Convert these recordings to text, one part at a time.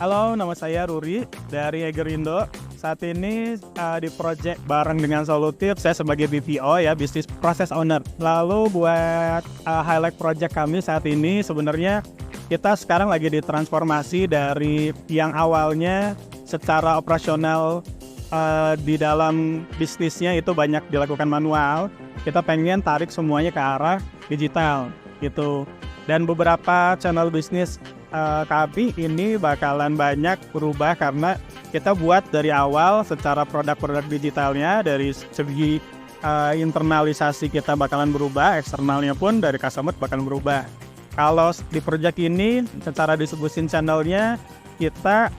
Halo, nama saya Ruri dari Egerindo. Saat ini di project bareng dengan Solutif, saya sebagai BPO ya, Business Process Owner. Lalu buat highlight project kami saat ini sebenarnya kita sekarang lagi ditransformasi dari yang awalnya secara operasional di dalam bisnisnya itu banyak dilakukan manual. Kita pengen tarik semuanya ke arah digital gitu. Dan beberapa channel bisnis kami ini bakalan banyak berubah karena kita buat dari awal secara produk-produk digitalnya, dari segi internalisasi kita bakalan berubah, eksternalnya pun dari customer bakalan berubah. Kalau di project ini secara distribution channelnya kita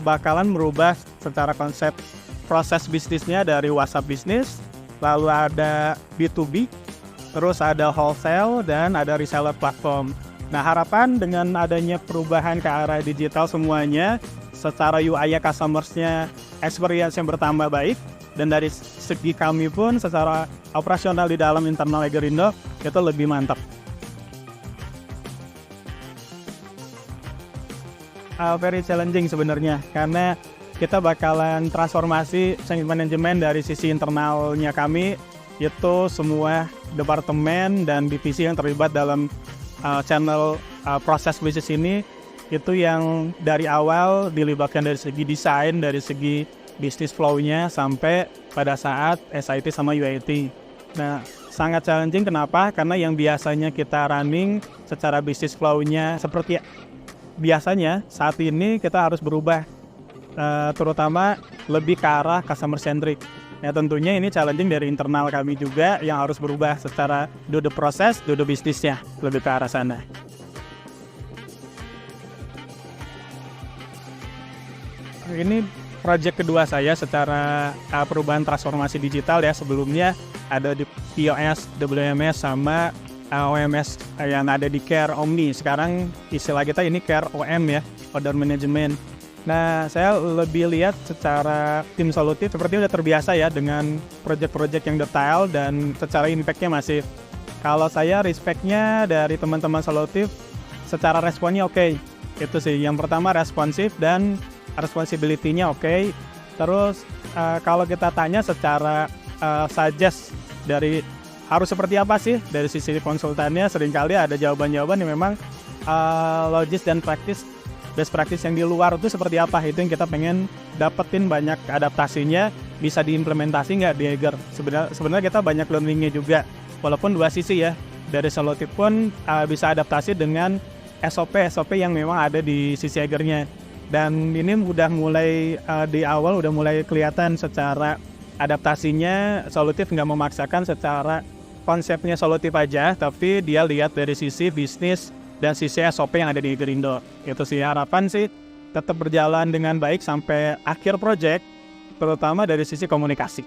bakalan merubah secara konsep proses bisnisnya dari WhatsApp bisnis, lalu ada B2B, terus ada wholesale dan ada reseller platform. Nah, harapan dengan adanya perubahan ke arah digital semuanya, secara UI customersnya experience yang bertambah baik, dan dari segi kami pun secara operasional di dalam internal Egerindo itu lebih mantap. Very challenging sebenarnya, karena kita bakalan transformasi change management dari sisi internalnya kami, itu semua departemen dan divisi yang terlibat dalam channel proses bisnis ini, itu yang dari awal dilibatkan dari segi desain, dari segi bisnis flow-nya sampai pada saat SIT sama UIT. Nah, sangat challenging kenapa? Karena yang biasanya kita running secara bisnis flow-nya seperti biasanya, saat ini kita harus berubah, terutama lebih ke arah customer centric. Ya, tentunya ini challenging dari internal kami juga yang harus berubah secara do the process, do the bisnisnya, lebih ke arah sana. Ini project kedua saya secara perubahan transformasi digital ya. Sebelumnya ada di POS, WMS sama OMS yang ada di Care Omni. Sekarang istilah kita ini Care OM ya, Order Management. Nah, saya lebih lihat secara tim Solutif seperti udah terbiasa ya dengan project-project yang detail dan secara impact-nya masif. Kalau saya respect-nya dari teman-teman Solutif secara responnya oke. Itu sih, yang pertama responsif dan responsibility-nya oke. Terus kalau kita tanya secara suggest dari harus seperti apa sih dari sisi konsultannya, seringkali ada jawaban-jawaban yang memang logis dan praktis. Best practice yang di luar itu seperti apa, itu yang kita pengen dapetin banyak adaptasinya, bisa diimplementasi nggak di Eger. Sebenarnya kita banyak learningnya juga, walaupun dua sisi ya, dari Solutif pun bisa adaptasi dengan SOP yang memang ada di sisi Egernya. Dan ini udah mulai di awal udah mulai kelihatan secara adaptasinya. Solutif nggak memaksakan secara konsepnya Solutif aja, tapi dia lihat dari sisi bisnis dan sisi SOP yang ada di Egerindo. Itu sih harapan sih tetap berjalan dengan baik sampai akhir project, terutama dari sisi komunikasi.